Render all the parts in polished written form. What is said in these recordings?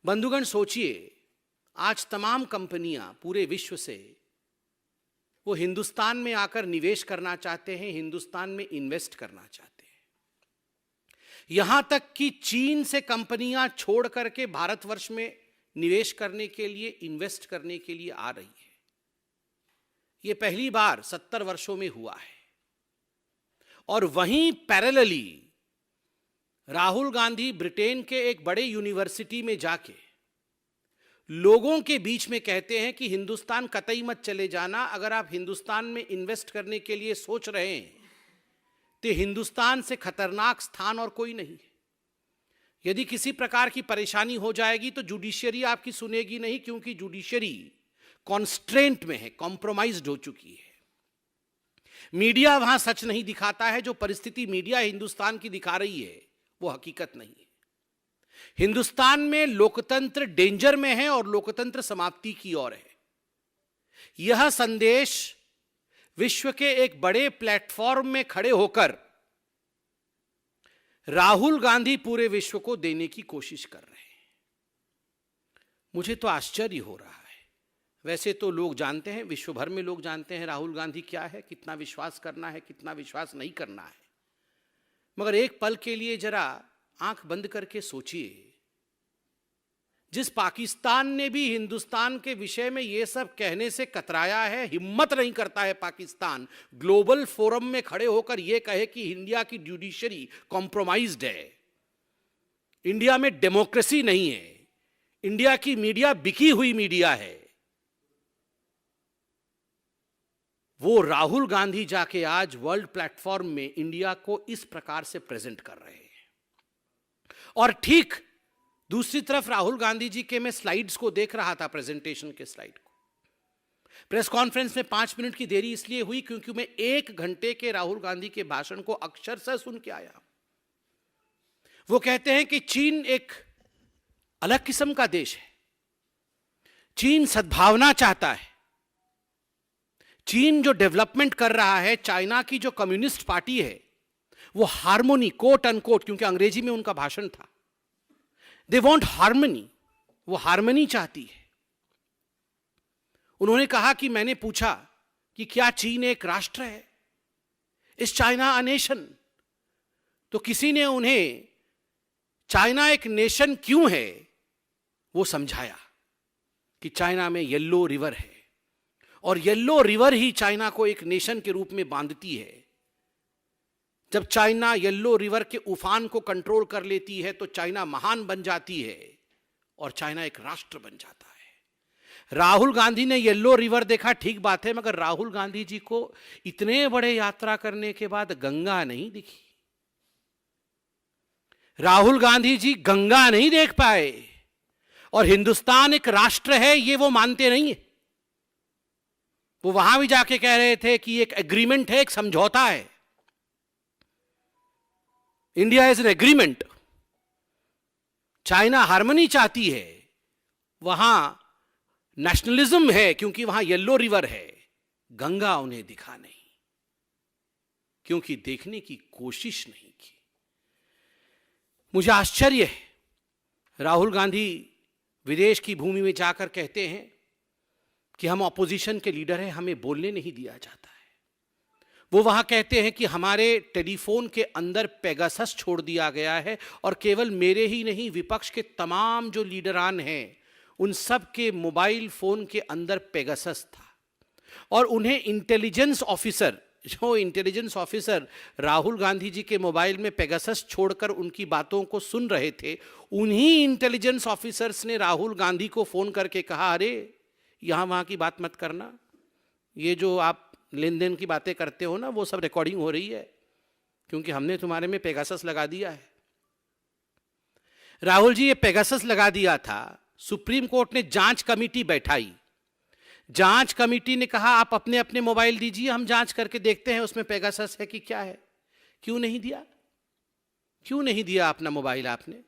बंधुगण सोचिए, आज तमाम कंपनियां पूरे विश्व से वो हिंदुस्तान में आकर निवेश करना चाहते हैं, हिंदुस्तान में इन्वेस्ट करना चाहते हैं। यहां तक कि चीन से कंपनियां छोड़ करके भारतवर्ष में निवेश करने के लिए, इन्वेस्ट करने के लिए आ रही है। ये पहली बार 70 वर्षों में हुआ है। और वहीं पैरेलली राहुल गांधी ब्रिटेन के एक बड़े यूनिवर्सिटी में जाके लोगों के बीच में कहते हैं कि हिंदुस्तान कतई मत चले जाना, अगर आप हिंदुस्तान में इन्वेस्ट करने के लिए सोच रहे हैं तो हिंदुस्तान से खतरनाक स्थान और कोई नहीं है। यदि किसी प्रकार की परेशानी हो जाएगी तो जुडिशियरी आपकी सुनेगी नहीं, क्योंकि जुडिशियरी कॉन्स्ट्रेंट में है, कॉम्प्रोमाइज्ड हो चुकी है। मीडिया वहां सच नहीं दिखाता है। जो परिस्थिति मीडिया हिंदुस्तान की दिखा रही है वो हकीकत नहीं है। हिंदुस्तान में लोकतंत्र डेंजर में है और लोकतंत्र समाप्ति की ओर है। यह संदेश विश्व के एक बड़े प्लेटफॉर्म में खड़े होकर राहुल गांधी पूरे विश्व को देने की कोशिश कर रहे हैं। मुझे तो आश्चर्य हो रहा है। वैसे तो लोग जानते हैं, विश्व भर में लोग जानते हैं राहुल गांधी क्या है, कितना विश्वास करना है, कितना विश्वास नहीं करना है। मगर एक पल के लिए जरा आंख बंद करके सोचिए, जिस पाकिस्तान ने भी हिंदुस्तान के विषय में यह सब कहने से कतराया है, हिम्मत नहीं करता है पाकिस्तान ग्लोबल फोरम में खड़े होकर यह कहे कि इंडिया की जुडिशरी कॉम्प्रोमाइज्ड है, इंडिया में डेमोक्रेसी नहीं है, इंडिया की मीडिया बिकी हुई मीडिया है। वो राहुल गांधी जाके आज वर्ल्ड प्लेटफॉर्म में इंडिया को इस प्रकार से प्रेजेंट कर रहे हैं। और ठीक दूसरी तरफ राहुल गांधी जी के मैं स्लाइड्स को देख रहा था, प्रेजेंटेशन के स्लाइड को। प्रेस कॉन्फ्रेंस में 5 मिनट की देरी इसलिए हुई क्योंकि मैं 1 घंटे के राहुल गांधी के भाषण को अक्षरशः सुन के आया। वो कहते हैं कि चीन एक अलग किस्म का देश है, चीन सद्भावना चाहता है, चीन जो डेवलपमेंट कर रहा है, चाइना की जो कम्युनिस्ट पार्टी है वो हार्मोनी, कोट अनकोट, क्योंकि अंग्रेजी में उनका भाषण था, दे वॉन्ट हार्मनी, वो हार्मनी चाहती है। उन्होंने कहा कि मैंने पूछा कि क्या चीन एक राष्ट्र है, इज चाइना अ नेशन? तो किसी ने उन्हें चाइना एक नेशन क्यों है वो समझाया कि चाइना में येलो रिवर है और येलो रिवर ही चाइना को एक नेशन के रूप में बांधती है। जब चाइना येलो रिवर के उफान को कंट्रोल कर लेती है तो चाइना महान बन जाती है और चाइना एक राष्ट्र बन जाता है। राहुल गांधी ने येलो रिवर देखा, ठीक बात है, मगर राहुल गांधी जी को इतने बड़े यात्रा करने के बाद गंगा नहीं दिखी। राहुल गांधी जी गंगा नहीं देख पाए और हिंदुस्तान एक राष्ट्र है ये वो मानते नहीं है। वो वहां भी जाके कह रहे थे कि एक एग्रीमेंट है, एक समझौता है, India is an agreement. China harmony चाहती है, वहां नेशनलिज्म है क्योंकि वहां येलो रिवर है। गंगा उन्हें दिखा नहीं क्योंकि देखने की कोशिश नहीं की। मुझे आश्चर्य है, राहुल गांधी विदेश की भूमि में जाकर कहते हैं कि हम ऑपोजिशन के लीडर हैं, हमें बोलने नहीं दिया जाता है। वो वहां कहते हैं कि हमारे टेलीफोन के अंदर पेगासस छोड़ दिया गया है और केवल मेरे ही नहीं, विपक्ष के तमाम जो लीडरान हैं उन सब के मोबाइल फोन के अंदर पेगासस था। और उन्हें इंटेलिजेंस ऑफिसर, जो इंटेलिजेंस ऑफिसर राहुल गांधी जी के मोबाइल में पेगासस छोड़कर उनकी बातों को सुन रहे थे, उन्हीं इंटेलिजेंस ऑफिसर्स ने राहुल गांधी को फोन करके कहा, अरे यहां वहां की बात मत करना, ये जो आप लेन देन की बातें करते हो ना वो सब रिकॉर्डिंग हो रही है क्योंकि हमने तुम्हारे में पेगासस लगा दिया है। राहुल जी, ये पेगासस लगा दिया था, सुप्रीम कोर्ट ने जांच कमेटी बैठाई। जांच कमेटी ने कहा आप अपने अपने मोबाइल दीजिए, हम जांच करके देखते हैं उसमें पेगासस है कि क्या है। क्यों नहीं दिया? क्यों नहीं दिया अपना मोबाइल? आपने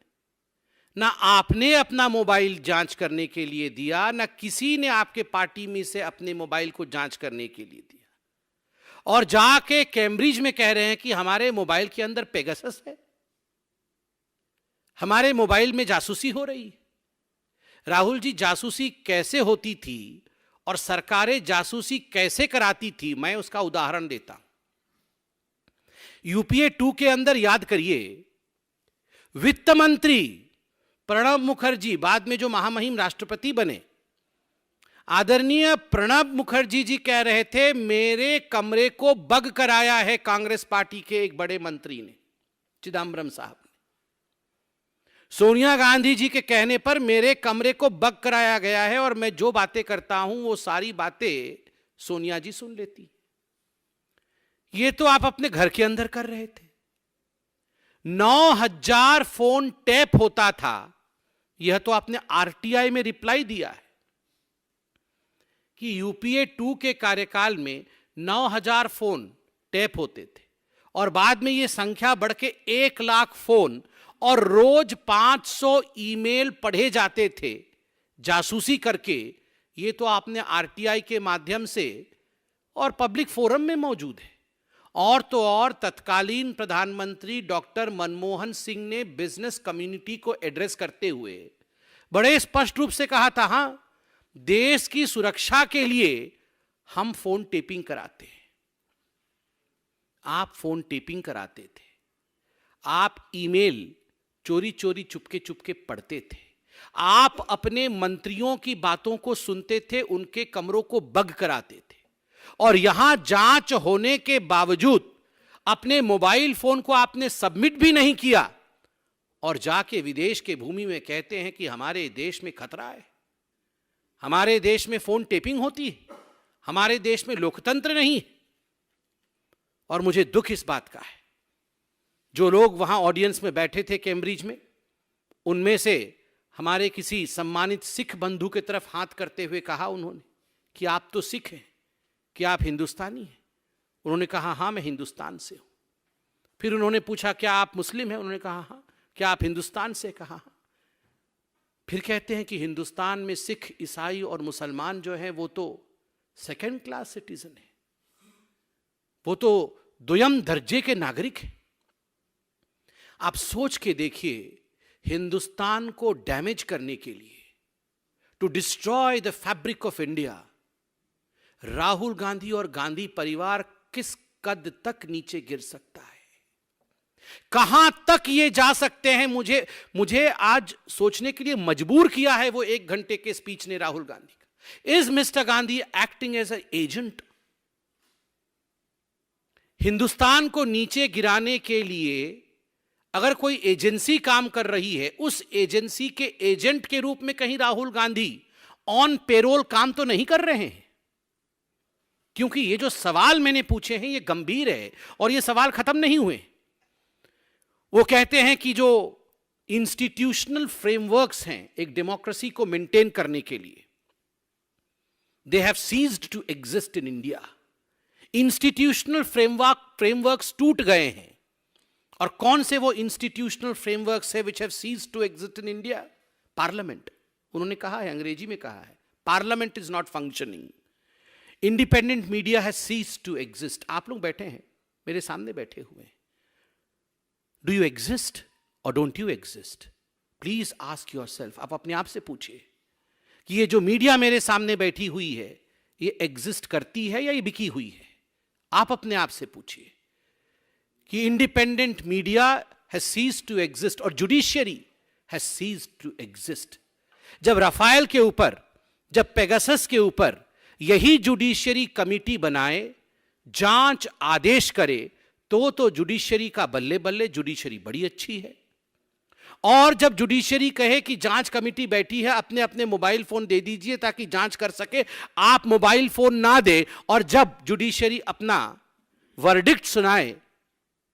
ना आपने अपना मोबाइल जांच करने के लिए दिया, ना किसी ने आपके पार्टी में से अपने मोबाइल को जांच करने के लिए दिया। और जाके कैम्ब्रिज में कह रहे हैं कि हमारे मोबाइल के अंदर पेगासस है, हमारे मोबाइल में जासूसी हो रही है। राहुल जी, जासूसी कैसे होती थी और सरकारें जासूसी कैसे कराती थी, मैं उसका उदाहरण देता हूं। यूपीए 2 के अंदर याद करिए, वित्त मंत्री प्रणब मुखर्जी, बाद में जो महामहिम राष्ट्रपति बने, आदरणीय प्रणब मुखर्जी जी कह रहे थे मेरे कमरे को बग कराया है कांग्रेस पार्टी के एक बड़े मंत्री ने, चिदम्बरम साहब ने। सोनिया गांधी जी के कहने पर मेरे कमरे को बग कराया गया है और मैं जो बातें करता हूं वो सारी बातें सोनिया जी सुन लेती। ये तो आप अपने घर के अंदर कर रहे थे। 9,000 फोन टैप होता था, यह तो आपने आरटीआई में रिप्लाई दिया है कि यूपीए 2 के कार्यकाल में 9,000 फोन टैप होते थे और बाद में यह संख्या बढ़ के 1 लाख फोन और रोज 500 ईमेल पढ़े जाते थे जासूसी करके। ये तो आपने आरटीआई के माध्यम से और पब्लिक फोरम में मौजूद है। और तो और तत्कालीन प्रधानमंत्री डॉक्टर मनमोहन सिंह ने बिजनेस कम्युनिटी को एड्रेस करते हुए बड़े स्पष्ट रूप से कहा था, हां, देश की सुरक्षा के लिए हम फोन टेपिंग कराते हैं। आप फोन टेपिंग कराते थे, आप ईमेल चोरी चोरी चुपके चुपके पढ़ते थे, आप अपने मंत्रियों की बातों को सुनते थे, उनके कमरों को बग कराते थे और यहां जांच होने के बावजूद अपने मोबाइल फोन को आपने सबमिट भी नहीं किया और जाके विदेश के भूमि में कहते हैं कि हमारे देश में खतरा है, हमारे देश में फोन टेपिंग होती है, हमारे देश में लोकतंत्र नहीं है। और मुझे दुख इस बात का है, जो लोग वहां ऑडियंस में बैठे थे कैम्ब्रिज में, उनमें से हमारे किसी सम्मानित सिख बंधु की तरफ हाथ करते हुए कहा उन्होंने कि आप तो सिख हैं, कि आप हिंदुस्तानी हैं? उन्होंने कहा हां, मैं हिंदुस्तान से हूं। फिर उन्होंने पूछा क्या आप मुस्लिम हैं? उन्होंने कहा हां। क्या आप हिंदुस्तान से? कहा हां। फिर कहते हैं कि हिंदुस्तान में सिख, ईसाई और मुसलमान जो हैं वो तो सेकंड क्लास सिटीजन है, वो तो द्वितीय दर्जे के नागरिक हैं। आप सोच के देखिए, हिंदुस्तान को डैमेज करने के लिए, to destroy the fabric of India, Rahul Gandhi और गांधी परिवार किस कद तक नीचे गिर सकता है, कहां तक ये जा सकते हैं। मुझे आज सोचने के लिए मजबूर किया है वो 1 घंटे के स्पीच ने राहुल गांधी का। Is mister Gandhi acting as a agent? Hindustan को नीचे गिराने के लिए अगर कोई एजेंसी काम कर रही है, उस एजेंसी के एजेंट के रूप में कहीं राहुल गांधी ऑन पेरोल काम तो नहीं कर रहे हैं? क्योंकि ये जो सवाल मैंने पूछे हैं ये गंभीर है और ये सवाल खत्म नहीं हुए। वो कहते हैं कि जो इंस्टीट्यूशनल फ्रेमवर्क्स हैं एक डेमोक्रेसी को मेंटेन करने के लिए, they have ceased to exist in India. Institutional frameworks टूट गए हैं। और कौन से वो इंस्टीट्यूशनल फ्रेमवर्क्स है which have ceased to exist in India? Parliament. उन्होंने कहा है, अंग्रेजी में कहा है, parliament is not functioning. Independent media has ceased to exist. आप लोग बैठे हैं, मेरे सामने बैठे हुए हैं। डू यू एग्जिस्ट और don't you exist? Please ask yourself. आप अपने आप से पूछिए कि ये जो मीडिया मेरे सामने बैठी हुई है ये एग्जिस्ट करती है या ये बिकी हुई है? आप अपने आप से पूछिए कि independent media has ceased to exist और judiciary has ceased to exist. जब राफेल के ऊपर, जब पेगासस के ऊपर यही जुडिशियरी कमिटी बनाए, जांच आदेश करे, तो जुडिशियरी का बल्ले बल्ले, जुडिशियरी बड़ी अच्छी है। और जब जुडिशियरी कहे कि जांच कमेटी बैठी है, अपने अपने मोबाइल फोन दे दीजिए ताकि जांच कर सके, आप मोबाइल फोन ना दे, और जब जुडिशियरी अपना वर्डिक्ट सुनाए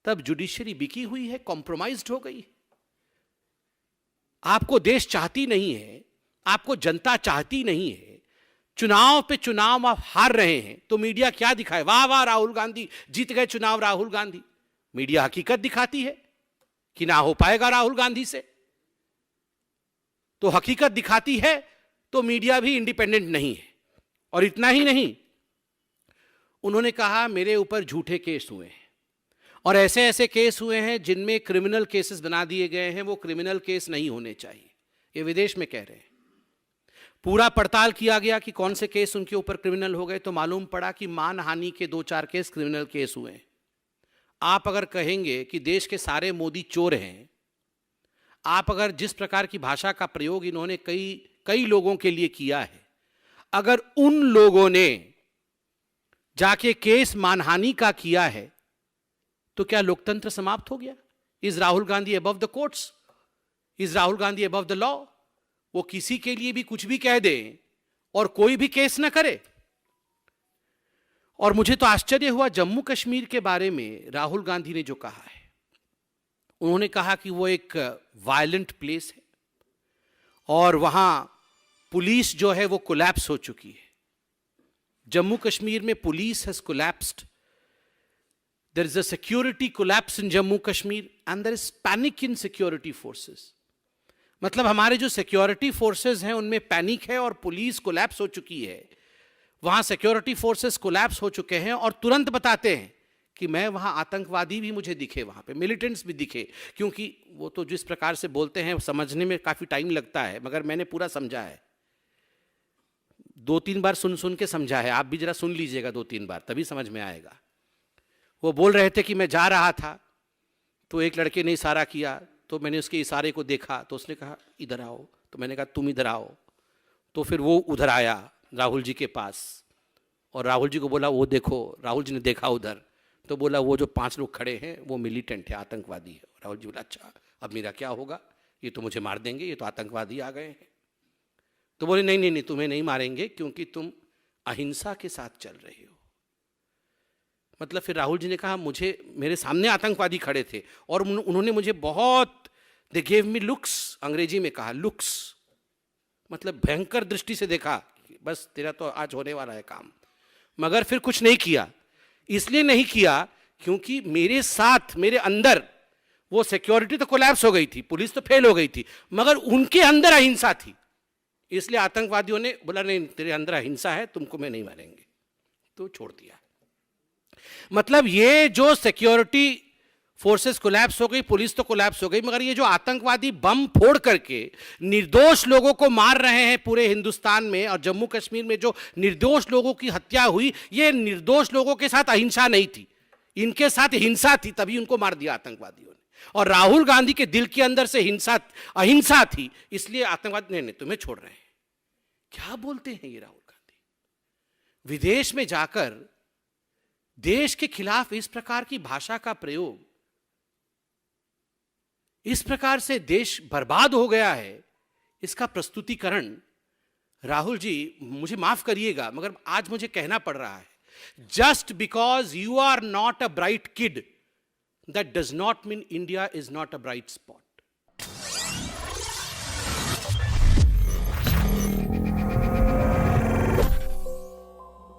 तब जुडिशियरी बिकी हुई है, कॉम्प्रोमाइज्ड हो गई। आपको देश चाहती नहीं है, आपको जनता चाहती नहीं है, चुनाव पे चुनाव आप हार रहे हैं, तो मीडिया क्या दिखाए? वाह वाह राहुल गांधी जीत गए चुनाव, राहुल गांधी। मीडिया हकीकत दिखाती है कि ना हो पाएगा राहुल गांधी से। तो हकीकत दिखाती है तो मीडिया भी इंडिपेंडेंट नहीं है। और इतना ही नहीं, उन्होंने कहा मेरे ऊपर झूठे केस हुए हैं और ऐसे ऐसे केस हुए हैं जिनमें क्रिमिनल केसेस बना दिए गए हैं, वो क्रिमिनल केस नहीं होने चाहिए। ये विदेश में कह रहे हैं। पूरा पड़ताल किया गया कि कौन से केस उनके ऊपर क्रिमिनल हो गए, तो मालूम पड़ा कि मानहानि के 2-4 केस क्रिमिनल केस हुए हैं। आप अगर कहेंगे कि देश के सारे मोदी चोर हैं, आप अगर जिस प्रकार की भाषा का प्रयोग इन्होंने कई लोगों के लिए किया है, अगर उन लोगों ने जाके केस मानहानि का किया है, तो क्या लोकतंत्र समाप्त हो गया? Is Rahul Gandhi above the courts? Is Rahul Gandhi above the law? वो किसी के लिए भी कुछ भी कह दे और कोई भी केस ना करे। और मुझे तो आश्चर्य हुआ जम्मू कश्मीर के बारे में राहुल गांधी ने जो कहा है। उन्होंने कहा कि वो एक वायलेंट प्लेस है और वहां पुलिस जो है वो कोलैप्स हो चुकी है। जम्मू कश्मीर में police has collapsed, there is a security collapse in Jammu Kashmir and there is panic in security forces. मतलब हमारे जो सिक्योरिटी फोर्सेस हैं उनमें पैनिक है और पुलिस कोलैप्स हो चुकी है। वहां सिक्योरिटी फोर्सेस कोलैप्स हो चुके हैं और तुरंत बताते हैं कि मैं वहां आतंकवादी भी मुझे दिखे, वहां पे मिलिटेंट्स भी दिखे, क्योंकि वो तो जिस प्रकार से बोलते हैं समझने में काफी टाइम लगता है, मगर मैंने पूरा समझा है, 2-3 बार सुन के समझा है। आप भी जरा सुन लीजिएगा 2-3 बार, तभी समझ में आएगा। वो बोल रहे थे कि मैं जा रहा था तो एक लड़के ने इशारा किया, तो मैंने उसके इशारे को देखा, तो उसने कहा इधर आओ, तो मैंने कहा तुम इधर आओ, तो फिर वो उधर आया राहुल जी के पास और राहुल जी को बोला वो देखो। राहुल जी ने देखा उधर, तो बोला वो जो 5 लोग खड़े हैं वो मिलिटेंट है, आतंकवादी है। राहुल जी बोला अच्छा अब मेरा क्या होगा, ये तो मुझे मार देंगे, ये तो आतंकवादी आ गए हैं। तो बोले नहीं नहीं नहीं, तुम्हें नहीं मारेंगे क्योंकि तुम अहिंसा के साथ चल रहे हो। मतलब फिर राहुल जी ने कहा मुझे, मेरे सामने आतंकवादी खड़े थे और उन्होंने मुझे बहुत, दे गेव मी लुक्स, अंग्रेजी में कहा लुक्स, मतलब भयंकर दृष्टि से देखा, बस तेरा तो आज होने वाला है काम। मगर फिर कुछ नहीं किया। इसलिए नहीं किया क्योंकि मेरे साथ, मेरे अंदर वो सिक्योरिटी तो कोलैप्स हो गई थी, पुलिस तो फेल हो गई थी, मगर उनके अंदर अहिंसा थी। इसलिए आतंकवादियों ने बोला नहीं तेरे अंदर अहिंसा है, तुमको मैं नहीं मारेंगे, तो छोड़ दिया। मतलब ये जो सिक्योरिटी फोर्सेस कोलैप्स हो गई, पुलिस तो कोलैप्स हो गई, मगर ये जो आतंकवादी बम फोड़ करके निर्दोष लोगों को मार रहे हैं पूरे हिंदुस्तान में, और जम्मू कश्मीर में जो निर्दोष लोगों की हत्या हुई, ये निर्दोष लोगों के साथ अहिंसा नहीं थी, इनके साथ हिंसा थी, तभी उनको मार दिया आतंकवादियों ने। और राहुल गांधी के दिल के अंदर से अहिंसा थी, इसलिए आतंकवादी ने तुम्हें छोड़ रहे हैं। क्या बोलते हैं ये राहुल गांधी? विदेश में जाकर देश के खिलाफ इस प्रकार की भाषा का प्रयोग, इस प्रकार से देश बर्बाद हो गया है, इसका प्रस्तुतिकरण राहुल जी, मुझे माफ करिएगा मगर आज मुझे कहना पड़ रहा है, just because you are not a bright kid, that does not mean India is not a bright spot.